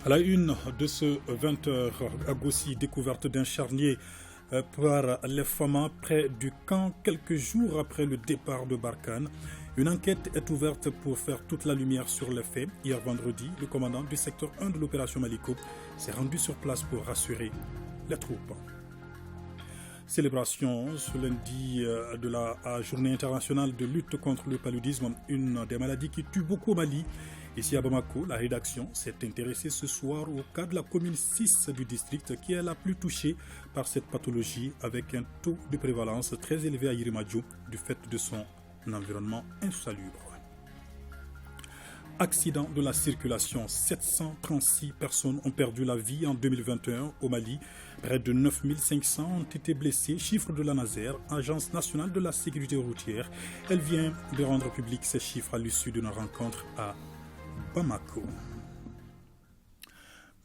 À la une de ce 20h à Gossi, découverte d'un charnier par les FAMA près du camp quelques jours après le départ de Barkhane. Une enquête est ouverte pour faire toute la lumière sur les faits. Hier vendredi, le commandant du secteur 1 de l'opération Maliko s'est rendu sur place pour rassurer les troupes. Célébration ce lundi de la journée internationale de lutte contre le paludisme, une des maladies qui tue beaucoup au Mali. Ici à Bamako, la rédaction s'est intéressée ce soir au cas de la commune 6 du district qui est la plus touchée par cette pathologie avec un taux de prévalence très élevé à Yirimadjo du fait de son environnement insalubre. Accident de la circulation, 736 personnes ont perdu la vie en 2021 au Mali. Près de 9500 ont été blessés, chiffre de la NASER, Agence nationale de la sécurité routière. Elle vient de rendre public ces chiffres à l'issue d'une rencontre à Bamako.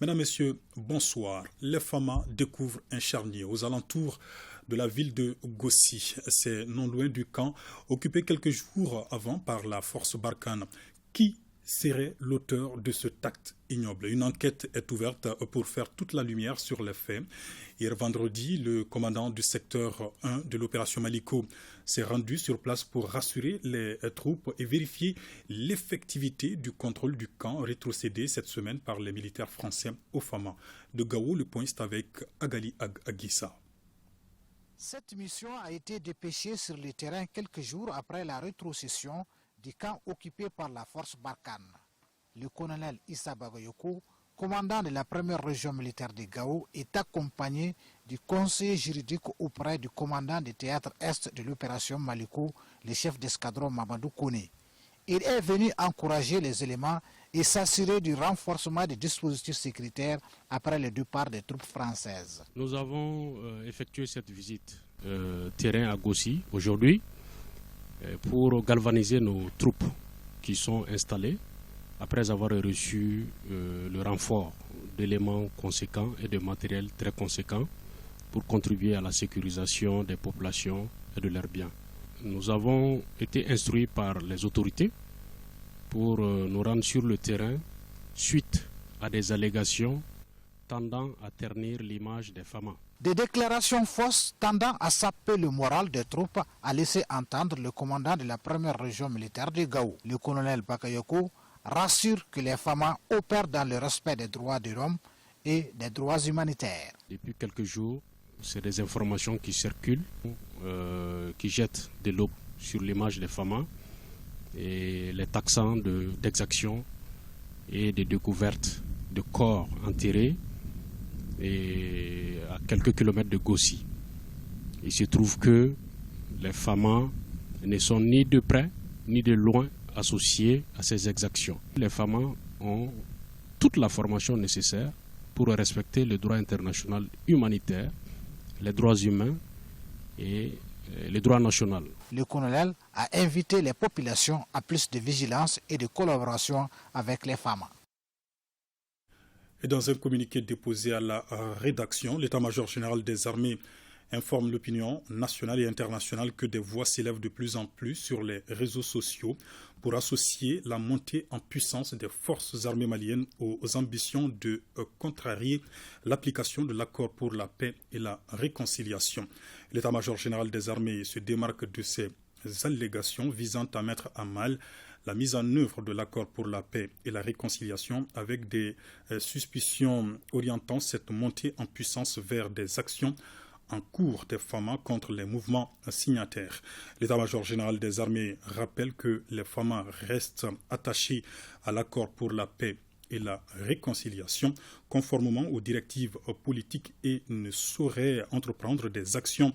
Mesdames, Messieurs, bonsoir. Les FAMA découvrent un charnier aux alentours de la ville de Gossi. C'est non loin du camp, occupé quelques jours avant par la force Barkhane. Qui serait l'auteur de cet acte ignoble? Une enquête est ouverte pour faire toute la lumière sur les faits. Hier vendredi, le commandant du secteur 1 de l'opération Maliko s'est rendu sur place pour rassurer les troupes et vérifier l'effectivité du contrôle du camp rétrocédé cette semaine par les militaires français au FAMA. De Gao, le point est avec Agali Aguissa. Cette mission a été dépêchée sur le terrain quelques jours après la rétrocession du camp occupé par la force Barkhane. Le colonel Issa Bagayoko, commandant de la première région militaire de Gao, est accompagné du conseiller juridique auprès du commandant du théâtre Est de l'opération Maliko, le chef d'escadron Mamadou Kone. Il est venu encourager les éléments et s'assurer du renforcement des dispositifs sécuritaires après le départ des troupes françaises. Nous avons effectué cette visite terrain à Gossi aujourd'hui pour galvaniser nos troupes qui sont installées après avoir reçu le renfort d'éléments conséquents et de matériel très conséquent pour contribuer à la sécurisation des populations et de leurs biens. Nous avons été instruits par les autorités pour nous rendre sur le terrain suite à des allégations tendant à ternir l'image des FAMA. Des déclarations fausses tendant à saper le moral des troupes a laissé entendre le commandant de la première région militaire de Gao. Le colonel Bakayoko rassure que les FAMA opèrent dans le respect des droits de l'homme et des droits humanitaires. Depuis quelques jours, c'est des informations qui circulent, qui jettent de l'eau sur l'image des FAMA et les taxant d'exactions et de découvertes de corps enterrés et à quelques kilomètres de Gossi. Il se trouve que les FAMA ne sont ni de près ni de loin associés à ces exactions. Les FAMA ont toute la formation nécessaire pour respecter le droit international humanitaire, les droits humains et les droits nationaux. Le colonel a invité les populations à plus de vigilance et de collaboration avec les FAMA. Et dans un communiqué déposé à la rédaction, l'état-major général des armées informe l'opinion nationale et internationale que des voix s'élèvent de plus en plus sur les réseaux sociaux pour associer la montée en puissance des forces armées maliennes aux ambitions de contrarier l'application de l'accord pour la paix et la réconciliation. L'état-major général des armées se démarque de ces allégations visant à mettre à mal la mise en œuvre de l'accord pour la paix et la réconciliation avec des suspicions orientant cette montée en puissance vers des actions en cours des FAMA contre les mouvements signataires. L'état-major général des armées rappelle que les FAMA restent attachés à l'accord pour la paix et la réconciliation conformément aux directives politiques et ne sauraient entreprendre des actions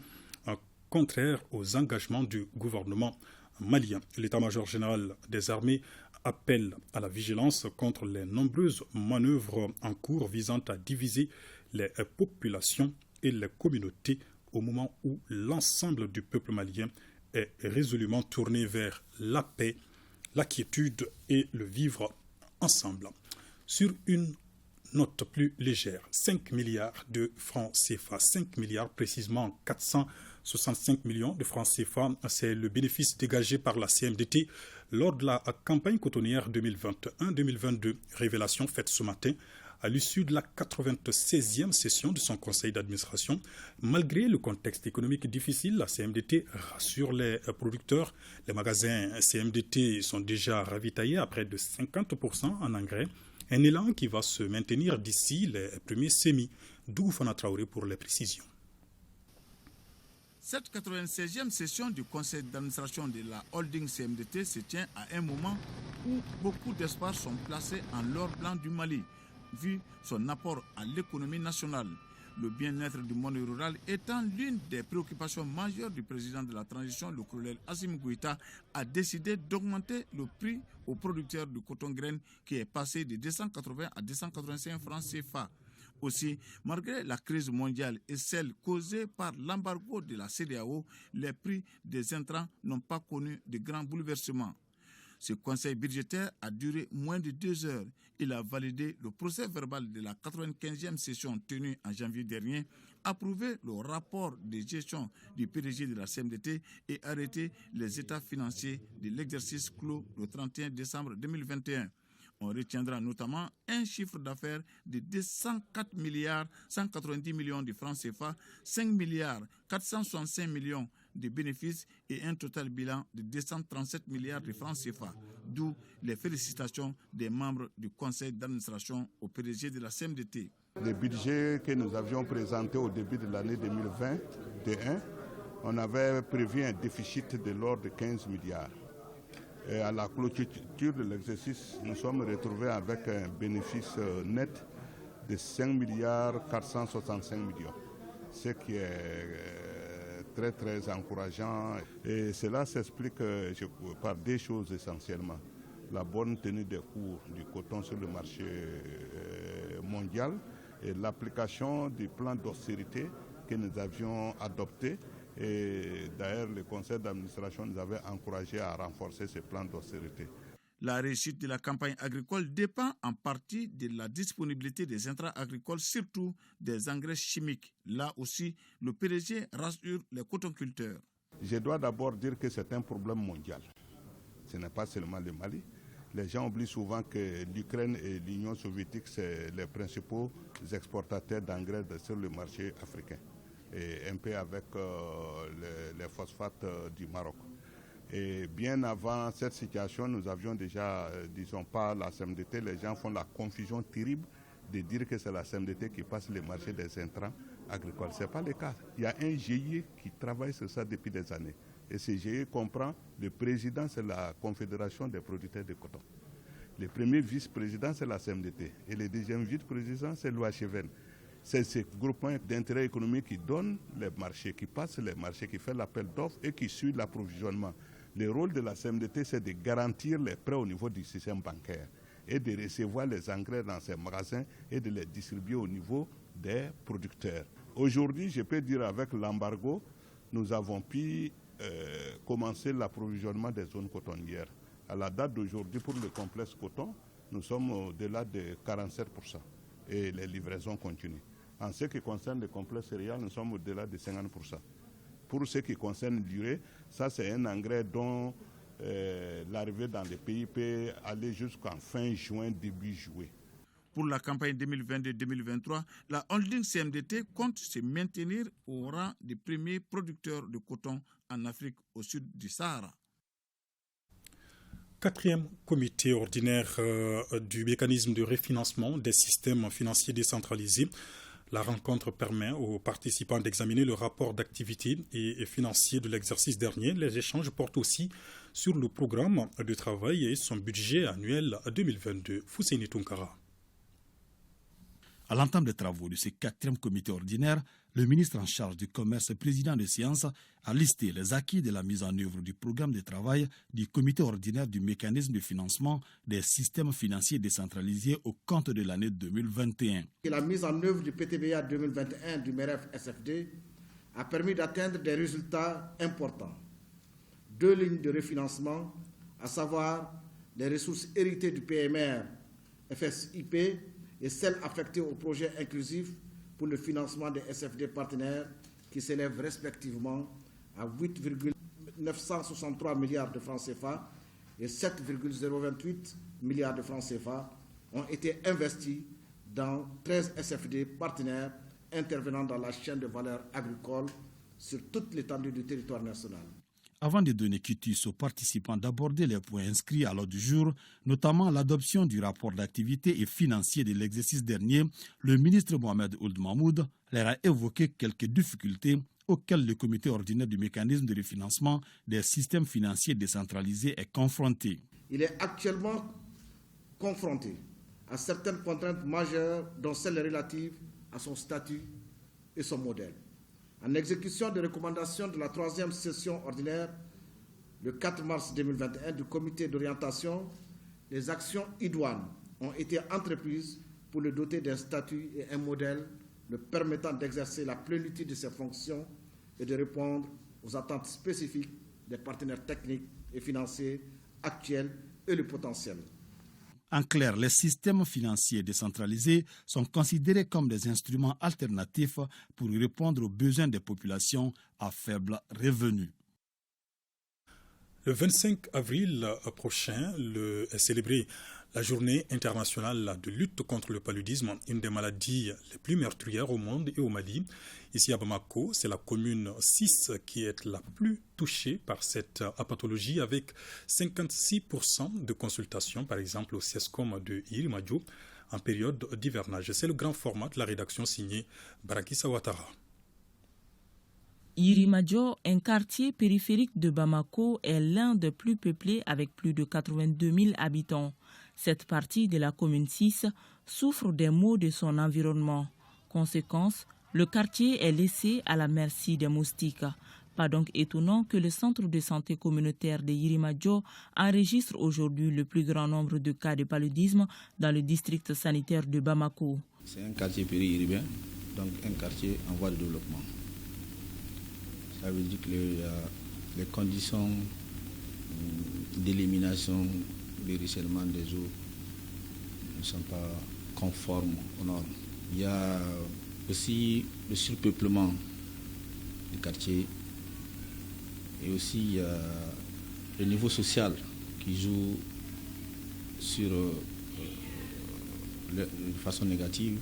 contraires aux engagements du gouvernement malien. L'état-major général des armées appelle à la vigilance contre les nombreuses manœuvres en cours visant à diviser les populations et les communautés au moment où l'ensemble du peuple malien est résolument tourné vers la paix, la quiétude et le vivre ensemble. Sur une note plus légère, 5 milliards de francs CFA, 5 milliards précisément 465 millions de francs CFA, c'est le bénéfice dégagé par la CMDT lors de la campagne cotonnière 2021-2022. Révélation faite ce matin à l'issue de la 96e session de son conseil d'administration. Malgré le contexte économique difficile, la CMDT rassure les producteurs. Les magasins CMDT sont déjà ravitaillés à près de 50% en engrais. Un élan qui va se maintenir d'ici les premiers semis. D'où Fana Traoré pour les précisions. Cette 96e session du conseil d'administration de la holding CMDT se tient à un moment où beaucoup d'espoirs sont placés en l'or blanc du Mali, vu son apport à l'économie nationale. Le bien-être du monde rural étant l'une des préoccupations majeures du président de la transition, le colonel Assimi Goïta a décidé d'augmenter le prix aux producteurs de coton graine qui est passé de 280 à 285 francs CFA. Aussi, malgré la crise mondiale et celle causée par l'embargo de la CEDEAO, les prix des intrants n'ont pas connu de grands bouleversements. Ce conseil budgétaire a duré moins de 2 heures. Il a validé le procès verbal de la 95e session tenue en janvier dernier, approuvé le rapport de gestion du PDG de la CMDT et arrêté les états financiers de l'exercice clos le 31 décembre 2021. On retiendra notamment un chiffre d'affaires de 204 milliards 190 millions de francs CFA, 5 milliards 465 millions de bénéfices et un total bilan de 237 milliards de francs CFA. D'où les félicitations des membres du conseil d'administration au PDG de la CMDT. Le budget que nous avions présenté au début de l'année 2021, on avait prévu un déficit de l'ordre de 15 milliards. Et à la clôture de l'exercice, nous sommes retrouvés avec un bénéfice net de 5 milliards 465 millions, ce qui est très très encourageant. Et cela s'explique par deux choses essentiellement. La bonne tenue des cours du coton sur le marché mondial et l'application du plan d'austérité que nous avions adopté. Et d'ailleurs, le conseil d'administration nous avait encouragé à renforcer ce plan d'austérité. La réussite de la campagne agricole dépend en partie de la disponibilité des intrants agricoles, surtout des engrais chimiques. Là aussi, le PDG rassure les cotonculteurs. Je dois d'abord dire que c'est un problème mondial. Ce n'est pas seulement le Mali. Les gens oublient souvent que l'Ukraine et l'Union soviétique, c'est les principaux exportateurs d'engrais sur le marché africain. Et un peu avec les phosphates du Maroc. Et bien avant cette situation, nous avions déjà, disons pas la CMDT, les gens font la confusion terrible de dire que c'est la CMDT qui passe le marché des intrants agricoles. Ce n'est pas le cas. Il y a un GIE qui travaille sur ça depuis des années. Et ce GIE comprend, le président, c'est la Confédération des producteurs de coton. Le premier vice-président, c'est la CMDT. Et le deuxième vice-président, c'est l'OHVN. C'est ce groupement d'intérêt économique qui donne les marchés, qui passe les marchés, qui fait l'appel d'offres et qui suit l'approvisionnement. Le rôle de la CMDT, c'est de garantir les prêts au niveau du système bancaire et de recevoir les engrais dans ces magasins et de les distribuer au niveau des producteurs. Aujourd'hui, je peux dire avec l'embargo, nous avons pu commencer l'approvisionnement des zones cotonnières. À la date d'aujourd'hui, pour le complexe coton, nous sommes au-delà de 47% et les livraisons continuent. En ce qui concerne le complexe céréales, nous sommes au-delà de 50%. Pour ce qui concerne l'urée, ça c'est un engrais dont l'arrivée dans les pays peut aller jusqu'en fin juin, début juillet. Pour la campagne 2022-2023, la holding CMDT compte se maintenir au rang des premiers producteurs de coton en Afrique au sud du Sahara. 4e comité ordinaire du mécanisme de refinancement des systèmes financiers décentralisés. La rencontre permet aux participants d'examiner le rapport d'activité et financier de l'exercice dernier. Les échanges portent aussi sur le programme de travail et son budget annuel 2022. Fousseini Tunkara. À l'entame des travaux de ce 4e comité ordinaire, le ministre en charge du commerce et président de séance a listé les acquis de la mise en œuvre du programme de travail du comité ordinaire du mécanisme de financement des systèmes financiers décentralisés au compte de l'année 2021. La mise en œuvre du PTBA 2021 du MEREF-SFD a permis d'atteindre des résultats importants. 2 lignes de refinancement, à savoir les ressources héritées du PMR FSIP et celles affectées au projet inclusif pour le financement des SFD partenaires qui s'élèvent respectivement à 8,963 milliards de francs CFA et 7,028 milliards de francs CFA ont été investis dans 13 SFD partenaires intervenant dans la chaîne de valeur agricole sur toute l'étendue du territoire national. Avant de donner quitus aux participants d'aborder les points inscrits à l'ordre du jour, notamment l'adoption du rapport d'activité et financier de l'exercice dernier, le ministre Mohamed Ould Mahmoud leur a évoqué quelques difficultés auxquelles le comité ordinaire du mécanisme de refinancement des systèmes financiers décentralisés est confronté. Il est actuellement confronté à certaines contraintes majeures, dont celles relatives à son statut et son modèle. En exécution des recommandations de la 3e session ordinaire, le 4 mars 2021 du comité d'orientation, les actions idoines ont été entreprises pour le doter d'un statut et un modèle le permettant d'exercer la plénitude de ses fonctions et de répondre aux attentes spécifiques des partenaires techniques et financiers actuels et le potentiel. En clair, les systèmes financiers décentralisés sont considérés comme des instruments alternatifs pour répondre aux besoins des populations à faible revenu. Le 25 avril prochain est célébrée la journée internationale de lutte contre le paludisme, une des maladies les plus meurtrières au monde et au Mali. Ici à Bamako, c'est la commune 6 qui est la plus touchée par cette pathologie, avec 56% de consultations, par exemple au CESCOM de Yirimadio, en période d'hivernage. C'est le grand format de la rédaction signée Barakissa Ouattara. Yirimadio, un quartier périphérique de Bamako, est l'un des plus peuplés avec plus de 82 000 habitants. Cette partie de la commune 6 souffre des maux de son environnement. Conséquence, le quartier est laissé à la merci des moustiques. Pas donc étonnant que le centre de santé communautaire de Yirimadio enregistre aujourd'hui le plus grand nombre de cas de paludisme dans le district sanitaire de Bamako. C'est un quartier périurbain, donc un quartier en voie de développement. Ça veut dire que les conditions d'élimination, de ruissellement des eaux ne sont pas conformes aux normes. Il y a aussi le surpeuplement du quartier et aussi le niveau social qui joue sur de façon négative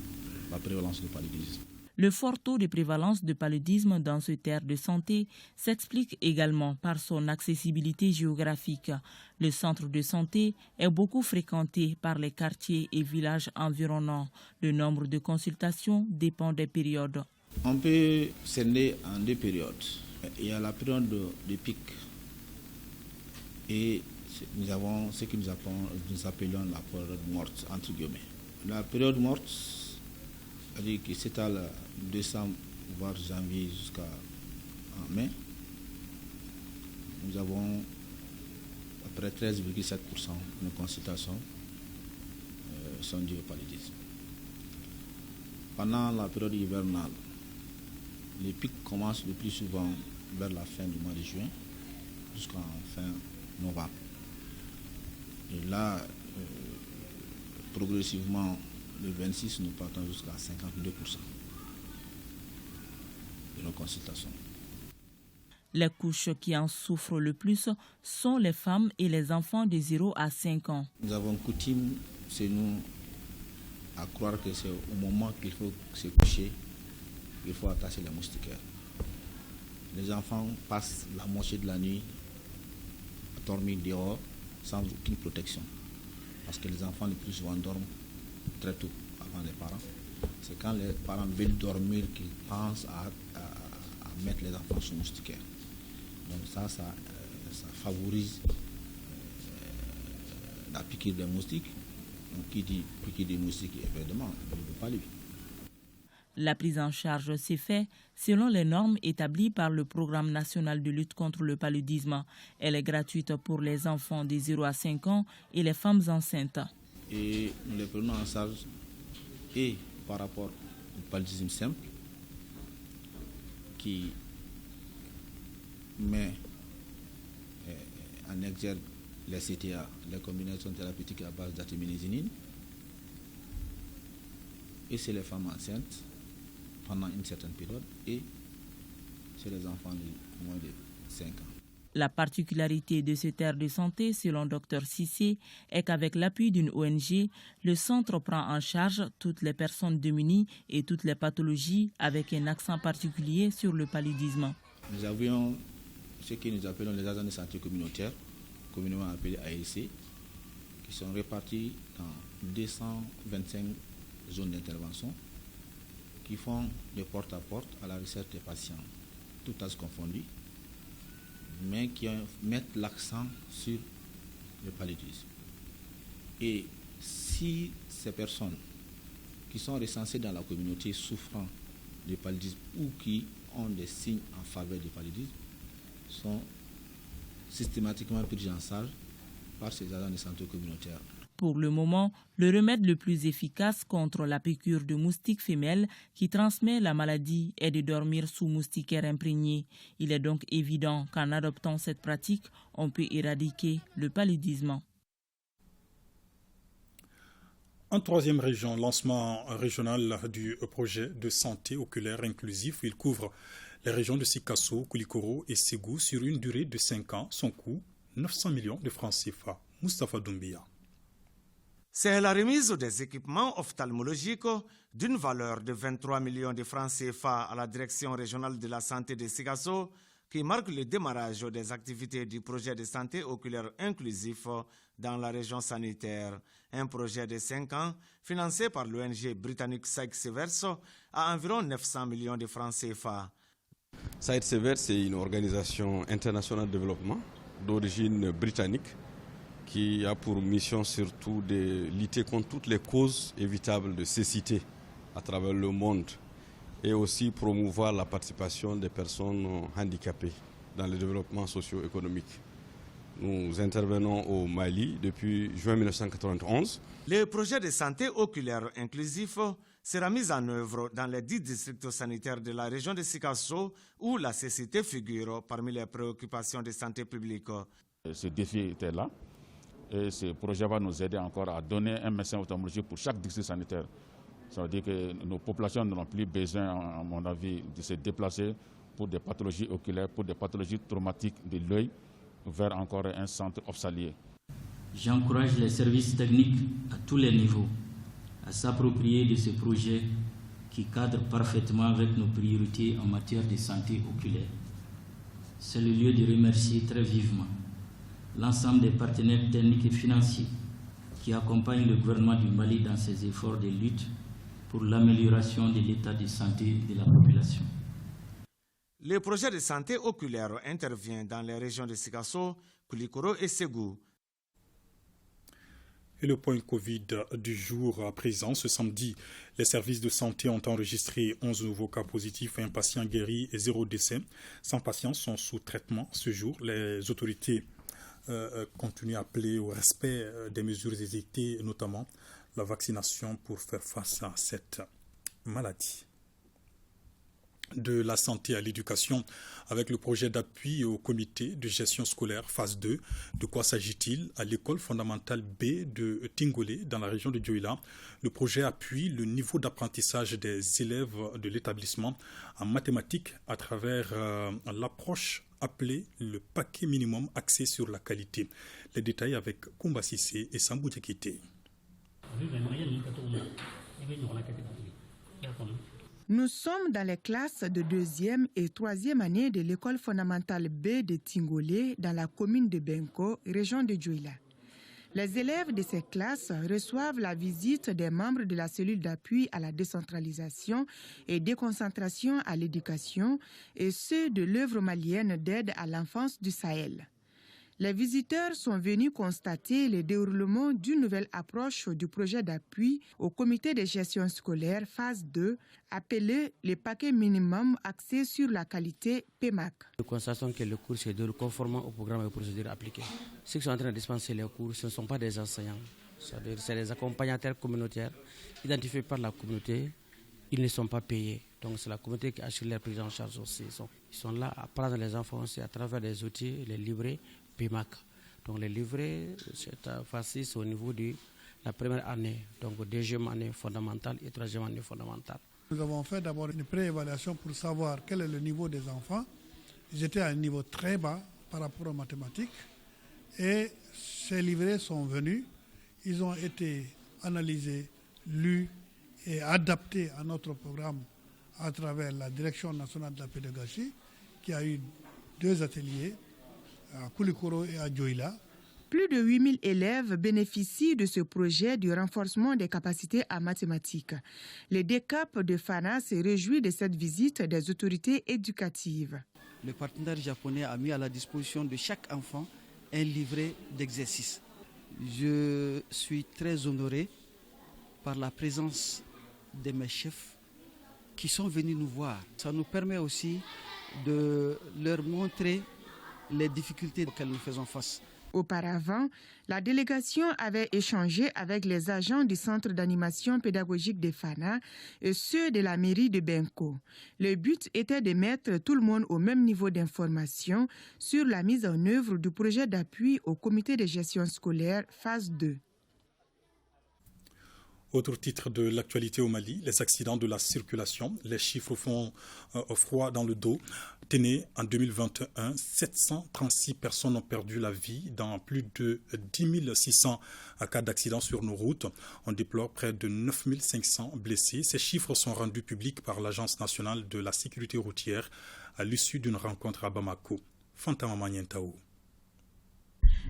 la prévalence du paludisme. Le fort taux de prévalence de paludisme dans ce terre de santé s'explique également par son accessibilité géographique. Le centre de santé est beaucoup fréquenté par les quartiers et villages environnants. Le nombre de consultations dépend des périodes. On peut scinder en deux périodes. Il y a la période de pic et nous avons ce que nous appelons la période morte, entre guillemets. La période morte, c'est-à-dire qui s'étale décembre, voire janvier jusqu'à mai, nous avons à peu près 13,7% de nos consultations sont dues au paludisme. Pendant la période hivernale, les pics commencent le plus souvent vers la fin du mois de juin jusqu'en fin novembre. Et là, progressivement, le 26, nous partons jusqu'à 52% de nos consultations. Les couches qui en souffrent le plus sont les femmes et les enfants de 0 à 5 ans. Nous avons coutume, c'est nous, à croire que c'est au moment qu'il faut se coucher qu'il faut attacher les moustiquaires. Les enfants passent la moitié de la nuit à dormir dehors sans aucune protection. Parce que les enfants le plus souvent dorment très tôt avant les parents. C'est quand les parents veulent dormir qu'ils pensent à mettre les enfants sous moustiquaire. Donc ça favorise la piqûre des moustiques. Donc qui dit piqûre des moustiques, évidemment, ne veut pas lui. La prise en charge s'est faite selon les normes établies par le Programme national de lutte contre le paludisme. Elle est gratuite pour les enfants de 0 à 5 ans et les femmes enceintes. Et nous les prenons en charge et par rapport au paludisme simple qui met en exergue les CTA, les combinaisons thérapeutiques à base d'artémisinine, et c'est les femmes enceintes pendant une certaine période et c'est les enfants de moins de 5 ans. La particularité de cette aire de santé, selon Dr Cissé, est qu'avec l'appui d'une ONG, le centre prend en charge toutes les personnes démunies et toutes les pathologies avec un accent particulier sur le paludisme. Nous avions ce que nous appelons les agents de santé communautaires, communément appelés AEC, qui sont répartis dans 225 zones d'intervention, qui font de porte à porte à la recherche des patients, tout âge confondu, mais qui mettent l'accent sur le paludisme. Et si ces personnes qui sont recensées dans la communauté souffrant de paludisme ou qui ont des signes en faveur du paludisme sont systématiquement pris en charge par ces agents de santé communautaire. Pour le moment, le remède le plus efficace contre la piqûre de moustique femelle qui transmet la maladie est de dormir sous moustiquaire imprégné. Il est donc évident qu'en adoptant cette pratique, on peut éradiquer le paludisme. En troisième région, lancement régional du projet de santé oculaire inclusif. Il couvre les régions de Sikasso, Koulikoro et Ségou sur une durée de 5 ans. Son coût, 900 millions de francs CFA. Moustapha Doumbia. C'est la remise des équipements ophtalmologiques d'une valeur de 23 millions de francs CFA à la Direction régionale de la santé de Sikasso qui marque le démarrage des activités du projet de santé oculaire inclusif dans la région sanitaire. Un projet de 5 ans financé par l'ONG britannique Sight Severs à environ 900 millions de francs CFA. Sight Severs, c'est une organisation internationale de développement d'origine britannique qui a pour mission surtout de lutter contre toutes les causes évitables de cécité à travers le monde et aussi promouvoir la participation des personnes handicapées dans le développement socio-économique. Nous intervenons au Mali depuis juin 1991. Le projet de santé oculaire inclusif sera mis en œuvre dans les 10 districts sanitaires de la région de Sikasso où la cécité figure parmi les préoccupations de santé publique. Ce défi était là. Et ce projet va nous aider encore à donner un médecin ophtalmologiste pour chaque district sanitaire. Ça veut dire que nos populations n'auront plus besoin, à mon avis, de se déplacer pour des pathologies oculaires, pour des pathologies traumatiques de l'œil, vers encore un centre ophtalmique. J'encourage les services techniques à tous les niveaux à s'approprier de ce projet qui cadre parfaitement avec nos priorités en matière de santé oculaire. C'est le lieu de remercier très vivement l'ensemble des partenaires techniques et financiers qui accompagnent le gouvernement du Mali dans ses efforts de lutte pour l'amélioration de l'état de santé de la population. Le projet de santé oculaire intervient dans les régions de Sikasso, Koulikoro et Ségou. Et le point Covid du jour à présent, ce samedi, les services de santé ont enregistré 11 nouveaux cas positifs, un patient guéri et 0 décès. 100 patients sont sous traitement ce jour. Les autorités continuent à appeler au respect des mesures édictées, notamment la vaccination pour faire face à cette maladie. De la santé à l'éducation, avec le projet d'appui au comité de gestion scolaire phase 2. De quoi s'agit-il? À l'école fondamentale B de Tingolé, dans la région de Dioïla, le projet appuie le niveau d'apprentissage des élèves de l'établissement en mathématiques à travers l'approche appelée le paquet minimum axé sur la qualité. Les détails avec Koumba Sissé et Sambou Diakité. Nous sommes dans les classes de 2e et 3e année de l'école fondamentale B de Tingolé dans la commune de Benko, région de Dioïla. Les élèves de ces classes reçoivent la visite des membres de la cellule d'appui à la décentralisation et déconcentration à l'éducation et ceux de l'œuvre malienne d'aide à l'enfance du Sahel. Les visiteurs sont venus constater le déroulement d'une nouvelle approche du projet d'appui au comité de gestion scolaire phase 2, appelé le paquet minimum axé sur la qualité PMAC. Nous constatons que le cours se déroule conformément au programme et aux procédures appliquées. Ceux qui sont en train de dispenser les cours, ce ne sont pas des enseignants, c'est des accompagnateurs communautaires identifiés par la communauté. Ils ne sont pas payés. Donc c'est la communauté qui assure leur prise en charge aussi. Ils sont là à prendre les enfants aussi à travers des outils, les livrets PMAC. Donc les livrets, cette fois-ci, c'est au niveau de la première année, donc deuxième année fondamentale et troisième année fondamentale. Nous avons fait d'abord une pré-évaluation pour savoir quel est le niveau des enfants. Ils étaient à un niveau très bas par rapport aux mathématiques. Et ces livrets sont venus, ils ont été analysés, lus et adaptés à notre programme à travers la Direction nationale de la pédagogie, qui a eu 2 ateliers à Koulikoro et à Dioïla. Plus de 8000 élèves bénéficient de ce projet du renforcement des capacités en mathématiques. Le DECAP de Fana se réjouit de cette visite des autorités éducatives. Le partenaire japonais a mis à la disposition de chaque enfant un livret d'exercices. Je suis très honoré par la présence de mes chefs qui sont venus nous voir. Ça nous permet aussi de leur montrer les difficultés auxquelles nous faisons face. Auparavant, la délégation avait échangé avec les agents du Centre d'animation pédagogique de Fana et ceux de la mairie de Benko. Le but était de mettre tout le monde au même niveau d'information sur la mise en œuvre du projet d'appui au comité de gestion scolaire phase 2. Autre titre de l'actualité au Mali, les accidents de la circulation. Les chiffres font froid dans le dos. Téné, en 2021, 736 personnes ont perdu la vie dans plus de 10 600 cas d'accidents sur nos routes. On déplore près de 9 500 blessés. Ces chiffres sont rendus publics par l'Agence nationale de la sécurité routière à l'issue d'une rencontre à Bamako. Fantama Manientao.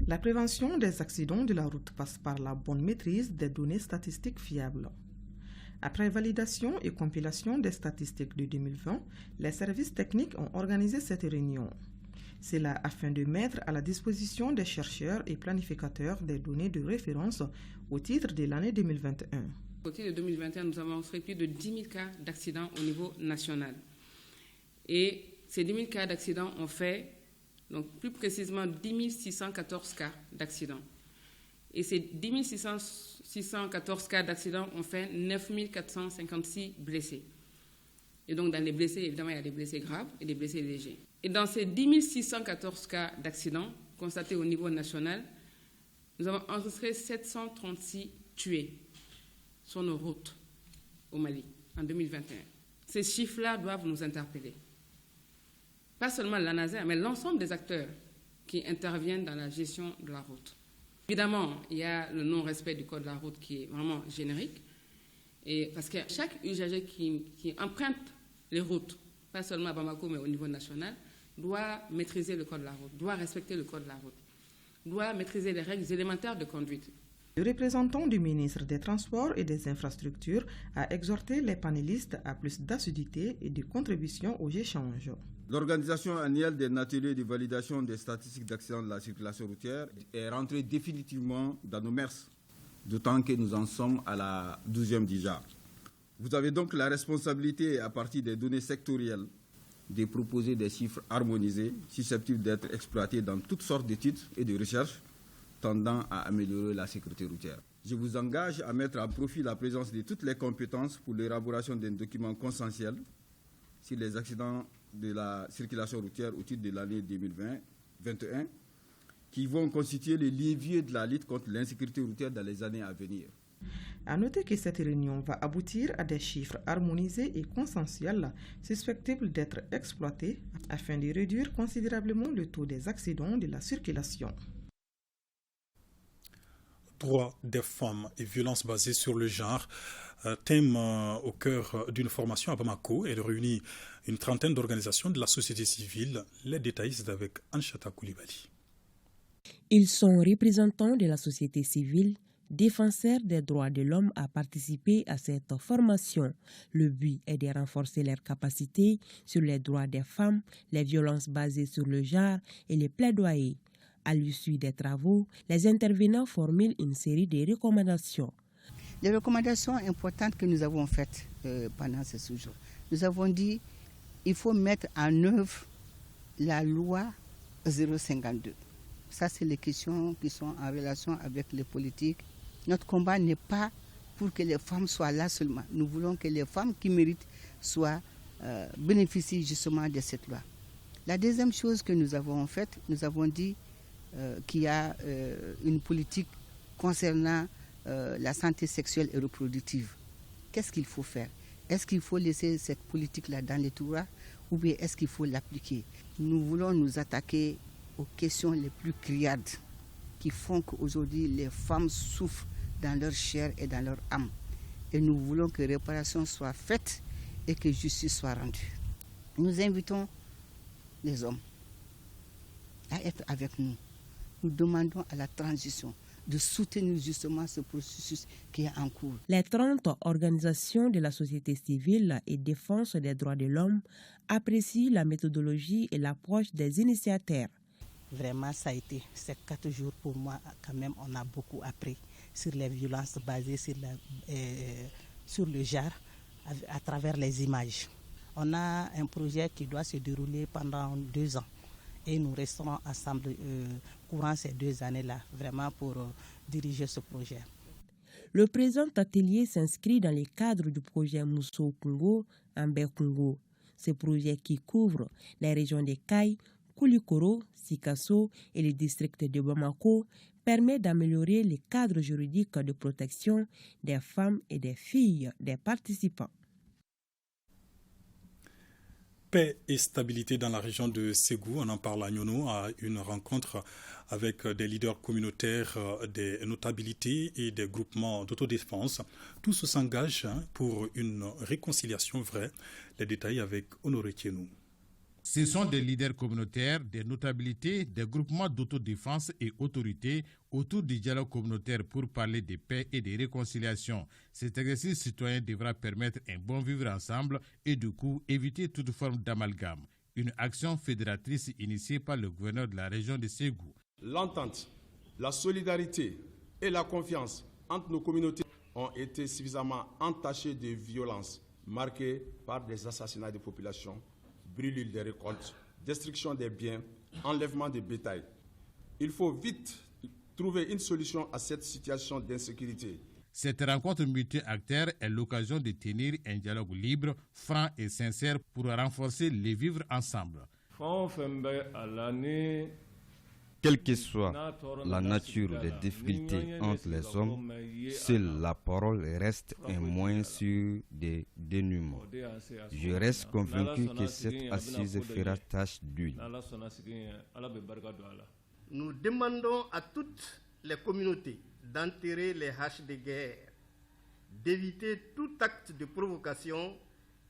La prévention des accidents de la route passe par la bonne maîtrise des données statistiques fiables. Après validation et compilation des statistiques de 2020, les services techniques ont organisé cette réunion. C'est là afin de mettre à la disposition des chercheurs et planificateurs des données de référence au titre de l'année 2021. Au titre de 2021, nous avons fait plus de 10 000 cas d'accidents au niveau national. Et ces 10 000 cas d'accidents ont fait donc plus précisément 10 614 cas d'accidents. Et ces 10 614 cas d'accidents ont fait 9 456 blessés. Et donc dans les blessés, évidemment, il y a des blessés graves et des blessés légers. Et dans ces 10 614 cas d'accidents constatés au niveau national, nous avons enregistré 736 tués sur nos routes au Mali en 2021. Ces chiffres-là doivent nous interpeller. Pas seulement l'ANASER, mais l'ensemble des acteurs qui interviennent dans la gestion de la route. Évidemment, il y a le non-respect du code de la route qui est vraiment générique, et parce que chaque usager qui emprunte les routes, pas seulement à Bamako, mais au niveau national, doit maîtriser le code de la route, doit respecter le code de la route, doit maîtriser les règles élémentaires de conduite. Le représentant du ministre des Transports et des Infrastructures a exhorté les panélistes à plus d'assiduité et de contribution aux échanges. L'organisation annuelle des ateliers de validation des statistiques d'accidents de la circulation routière est rentrée définitivement dans nos mœurs, d'autant que nous en sommes à la 12e déjà. Vous avez donc la responsabilité, à partir des données sectorielles, de proposer des chiffres harmonisés, susceptibles d'être exploités dans toutes sortes d'études et de recherches tendant à améliorer la sécurité routière. Je vous engage à mettre à profit la présence de toutes les compétences pour l'élaboration d'un document consensuel sur les accidents de la circulation routière au titre de l'année 2021, qui vont constituer les leviers de la lutte contre l'insécurité routière dans les années à venir. À noter que cette réunion va aboutir à des chiffres harmonisés et consensuels susceptibles d'être exploités afin de réduire considérablement le taux des accidents de la circulation. Droits des femmes et violences basées sur le genre, thème au cœur d'une formation à Bamako. Elle réunit une trentaine d'organisations de la société civile. Les détails, c'est avec Anchata Koulibaly. Ils sont représentants de la société civile, défenseurs des droits de l'homme à participer à cette formation. Le but est de renforcer leurs capacités sur les droits des femmes, les violences basées sur le genre et les plaidoyers. À l'issue des travaux, les intervenants formulent une série de recommandations. Les recommandations importantes que nous avons faites pendant ce séjour, nous avons dit qu'il faut mettre en œuvre la loi 052. Ça, c'est les questions qui sont en relation avec les politiques. Notre combat n'est pas pour que les femmes soient là seulement. Nous voulons que les femmes qui méritent bénéficient justement de cette loi. La deuxième chose que nous avons faite, nous avons dit qu'il y a une politique concernant la santé sexuelle et reproductive. Qu'est-ce qu'il faut faire? Est-ce qu'il faut laisser cette politique-là dans les tiroirs ou bien est-ce qu'il faut l'appliquer? Nous voulons nous attaquer aux questions les plus criardes qui font qu'aujourd'hui les femmes souffrent dans leur chair et dans leur âme. Et nous voulons que réparation soit faite et que justice soit rendue. Nous invitons les hommes à être avec nous. Nous demandons à la transition de soutenir justement ce processus qui est en cours. Les 30 organisations de la société civile et défense des droits de l'homme apprécient la méthodologie et l'approche des initiateurs. Vraiment, ça a été ces 4 jours pour moi, quand même, on a beaucoup appris sur les violences basées sur le genre à travers les images. On a un projet qui doit se dérouler pendant 2 ans et nous resterons ensemble courant ces 2 années-là, vraiment pour diriger ce projet. Le présent atelier s'inscrit dans le cadre du projet Mousso Congo en Congo. Ce projet qui couvre les régions de Kaï, Koulikoro, Sikasso et les districts de Bamako permet d'améliorer le cadre juridique de protection des femmes et des filles des participants. Paix et stabilité dans la région de Ségou. On en parle à Nyono, à une rencontre avec des leaders communautaires, des notabilités et des groupements d'autodéfense. Tous s'engagent pour une réconciliation vraie. Les détails avec Honoré Kienou. Ce sont des leaders communautaires, des notabilités, des groupements d'autodéfense et autorités autour du dialogue communautaire pour parler de paix et de réconciliation. Cet exercice citoyen devra permettre un bon vivre ensemble et du coup éviter toute forme d'amalgame. Une action fédératrice initiée par le gouverneur de la région de Ségou. L'entente, la solidarité et la confiance entre nos communautés ont été suffisamment entachées de violences marquées par des assassinats de populations, brûlure des récoltes, destruction des biens, enlèvement de bétail. Il faut vite trouver une solution à cette situation d'insécurité. Cette rencontre multi-acteurs est l'occasion de tenir un dialogue libre, franc et sincère pour renforcer les vivre ensemble. Quelle que soit la nature des difficultés entre les hommes, seule la parole reste un moyen sûr de dénouement. Je reste convaincu que cette assise fera tâche d'huile. Nous demandons à toutes les communautés d'enterrer les haches de guerre, d'éviter tout acte de provocation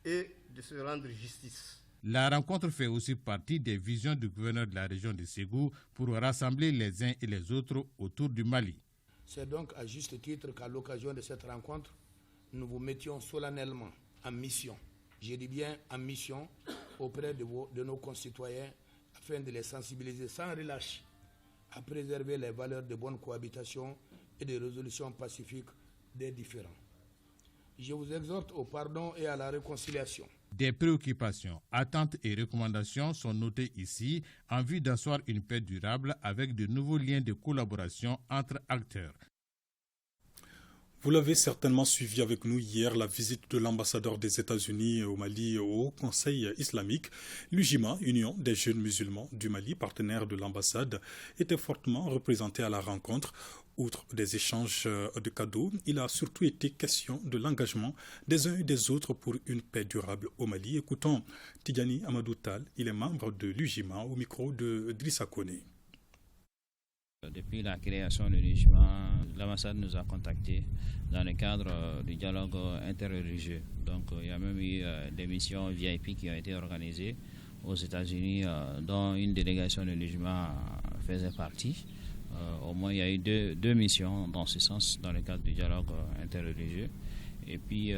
et de se rendre justice. La rencontre fait aussi partie des visions du gouverneur de la région de Ségou pour rassembler les uns et les autres autour du Mali. C'est donc à juste titre qu'à l'occasion de cette rencontre, nous vous mettions solennellement en mission. Je dis bien en mission auprès de nos concitoyens afin de les sensibiliser sans relâche à préserver les valeurs de bonne cohabitation et de résolution pacifique des différends. Je vous exhorte au pardon et à la réconciliation. Des préoccupations, attentes et recommandations sont notées ici en vue d'asseoir une paix durable avec de nouveaux liens de collaboration entre acteurs. Vous l'avez certainement suivi avec nous hier, la visite de l'ambassadeur des États-Unis au Mali au Conseil islamique. L'UJIMA, Union des jeunes musulmans du Mali, partenaire de l'ambassade, était fortement représenté à la rencontre. Outre des échanges de cadeaux, il a surtout été question de l'engagement des uns et des autres pour une paix durable au Mali. Écoutons Tidjani Amadou Tal, il est membre de l'UJIMA au micro de Drissa Kone. Depuis la création de l'UJIMA, l'ambassade nous a contactés dans le cadre du dialogue interreligieux. Donc il y a même eu des missions VIP qui ont été organisées aux États-Unis, dont une délégation de l'UJIMA faisait partie. Au moins, il y a eu deux missions dans ce sens, dans le cadre du dialogue interreligieux. Et puis,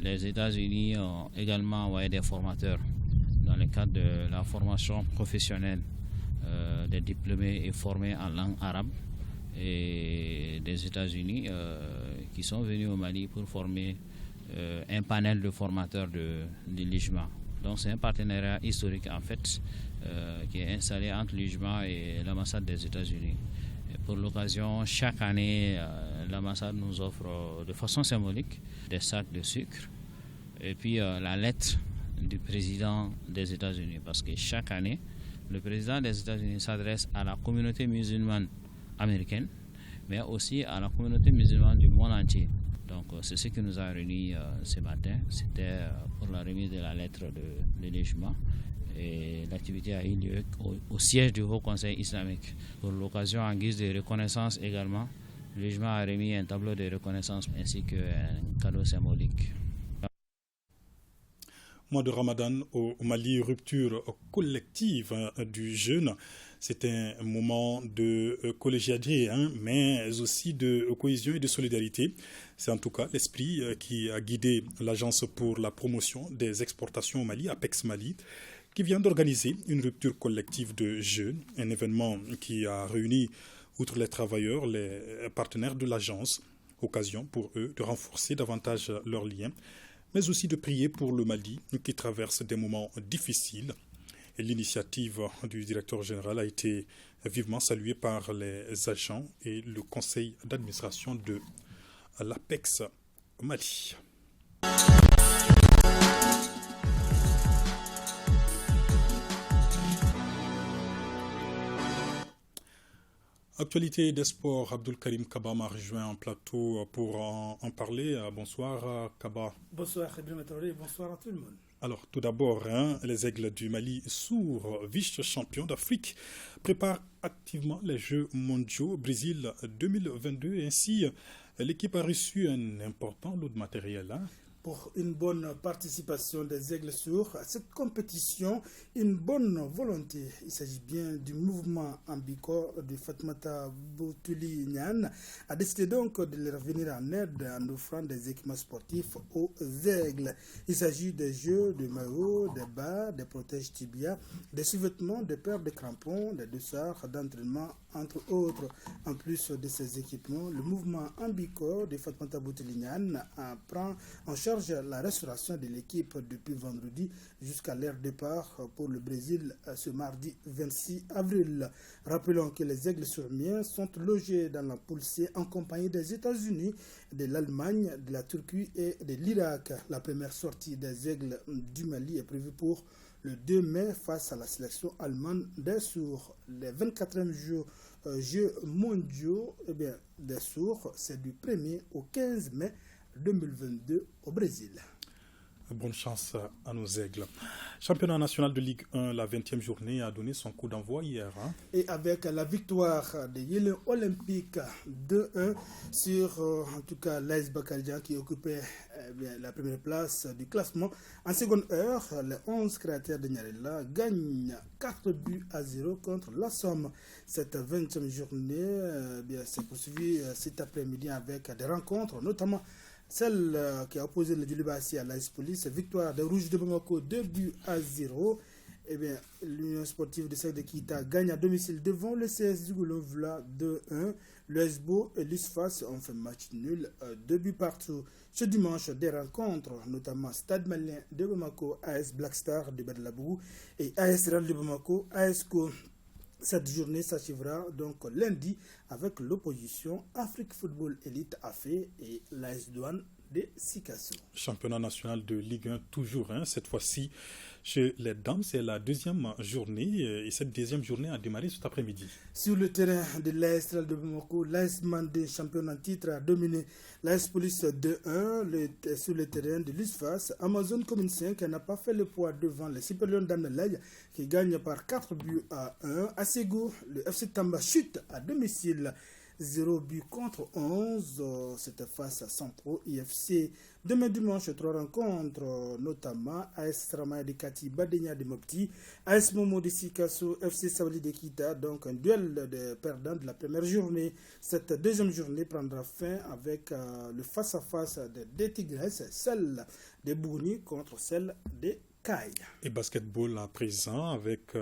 les États-Unis ont également envoyé des formateurs dans le cadre de la formation professionnelle des diplômés et formés en langue arabe et des États-Unis qui sont venus au Mali pour former un panel de formateurs de l'UJIMA. Donc, c'est un partenariat historique, en fait, qui est installé entre l'UJIMA et l'ambassade des États-Unis. Pour l'occasion, chaque année, l'ambassade nous offre de façon symbolique des sacs de sucre et puis la lettre du président des États-Unis. Parce que chaque année, le président des États-Unis s'adresse à la communauté musulmane américaine, mais aussi à la communauté musulmane du monde entier. Donc c'est ce qui nous a réunis ce matin. C'était pour la remise de la lettre de l'UJIMA. Et l'activité a eu lieu au siège du Haut Conseil islamique. Pour l'occasion, en guise de reconnaissance également, le jugement a remis un tableau de reconnaissance ainsi qu'un cadeau symbolique. Mois de Ramadan au Mali, rupture collective du jeûne. C'est un moment de collégialité, mais aussi de cohésion et de solidarité. C'est en tout cas l'esprit qui a guidé l'Agence pour la promotion des exportations au Mali, APEX Mali, qui vient d'organiser une rupture collective de jeûne, un événement qui a réuni, outre les travailleurs, les partenaires de l'agence, occasion pour eux de renforcer davantage leurs liens, mais aussi de prier pour le Mali qui traverse des moments difficiles. Et l'initiative du directeur général a été vivement saluée par les agents et le conseil d'administration de l'APEX Mali. Actualité des sports, Abdul Karim Kaba m'a rejoint en plateau pour en parler. Bonsoir Kaba. Bonsoir Ibrahim Traoré, bonsoir à tout le monde. Alors tout d'abord, les Aigles du Mali, sourds, vice-champions d'Afrique, préparent activement les Jeux mondiaux au Brésil 2022. Et ainsi, l'équipe a reçu un important lot de matériel. Pour une bonne participation des Aigles sourds à cette compétition, une bonne volonté. Il s'agit bien du mouvement Ambiko de Fatmata Boutuli Nyan a décidé donc de leur venir en aide en offrant des équipements sportifs aux Aigles. Il s'agit des jeux de maillot, des bas, des protèges tibia, des sous-vêtements, des paires de crampons, des dossards d'entraînement, entre autres. En plus de ces équipements, le mouvement Ambiko de Fatmata Boutuli Nyan prend en charge la restauration de l'équipe depuis vendredi jusqu'à leur départ pour le Brésil ce mardi 26 avril. Rappelons que les Aigles surmiens sont logés dans la poule C en compagnie des États-Unis, de l'Allemagne, de la Turquie et de l'Irak. La première sortie des Aigles du Mali est prévue pour le 2 mai face à la sélection allemande des sourds. Les 24e Jeux mondiaux des sourds, c'est du 1er au 15 mai 2022 au Brésil. Bonne chance à nos Aigles. Championnat national de Ligue 1, la 20e journée a donné son coup d'envoi hier. Et avec la victoire des Yélen Olympiques 2-1 sur en tout cas l'AS Bakaljan qui occupait la première place du classement. En seconde heure, les 11 créateurs de Nyarela gagnent 4-0 contre la Somme. Cette 20e journée s'est poursuivie cet après-midi avec des rencontres, notamment celle qui a opposé le Djulibassi à l'AS Police, victoire des Rouges de Bamako 2-0. L'Union sportive de Sec de Kita gagne à domicile devant le CS du Goulovla 2-1. Le SBO et l'USFAS ont fait match nul, 2 buts partout. Ce dimanche, des rencontres, notamment Stade Malien de Bamako, AS Black Star de Badlabou et AS Real de Bamako, ASCO. Cette journée s'achèvera donc lundi avec l'opposition Afrique Football Elite AFE et l'AS Douane de Sikasso. Championnat national de Ligue 1 toujours, cette fois-ci chez les dames, c'est la deuxième journée et cette deuxième journée a démarré cet après-midi. Sur le terrain de l'AS Real de Bamako, l'AS Mandé, champion en titre, a dominé l'AS Police 2-1 sur le terrain de l'USFAS. Amazon Commune 5 n'a pas fait le poids devant les Super Lions d'Amelay qui gagne par 4 buts à 1. À Ségou, le FC Tamba chute à domicile 0 but contre 11, c'était face à Centro IFC. Demain dimanche, 3 rencontres, notamment AS Ramaya de Kati, Badenia de Mopti, AS Momo de Sikasso, FC Sabali de Kita, donc un duel de perdants de la première journée. Cette deuxième journée prendra fin avec le face-à-face des Tigresses, celle des Bourni contre celle des Cailles. Et basketball à présent avec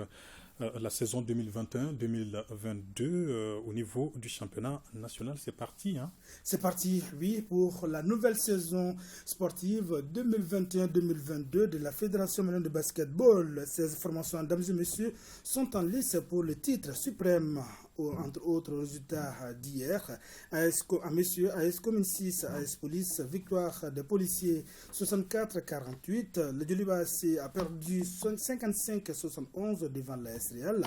la saison 2021-2022 au niveau du championnat national. C'est parti. C'est parti, oui, pour la nouvelle saison sportive 2021-2022 de la Fédération malienne de basketball. Ces formations, mesdames et messieurs, sont en lice pour le titre suprême. Entre autres résultats d'hier, AS Commune 6, AS Police, victoire des policiers 64-48. Le Djulibassi a perdu 55-71 devant l'AS Real.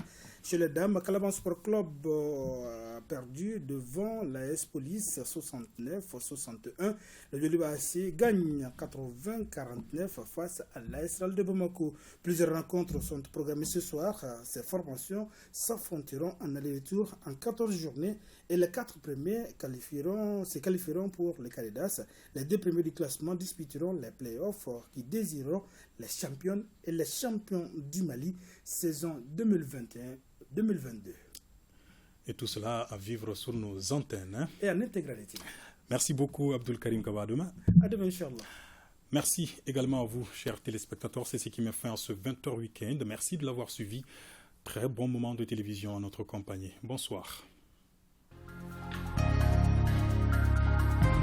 Chez les dames, Calaban Sport Club a perdu devant l'AS Police 69-61. Le Joliba AC gagne 80-49 face à l'AS Real de Bamako. Plusieurs rencontres sont programmées ce soir. Ces formations s'affronteront en aller-retour en 14 journées et les 4 premiers se qualifieront pour les Caridas. Les 2 premiers du classement disputeront les playoffs qui désireront les championnes et les champions du Mali saison 2021-2022. Et tout cela à vivre sur nos antennes. Et en intégralité. Merci beaucoup Abdul Karim Kaba. À demain. À demain, Inch'Allah. Merci également à vous, chers téléspectateurs. C'est ce qui met fin à ce 20h week-end. Merci de l'avoir suivi. Très bon moment de télévision en notre compagnie. Bonsoir.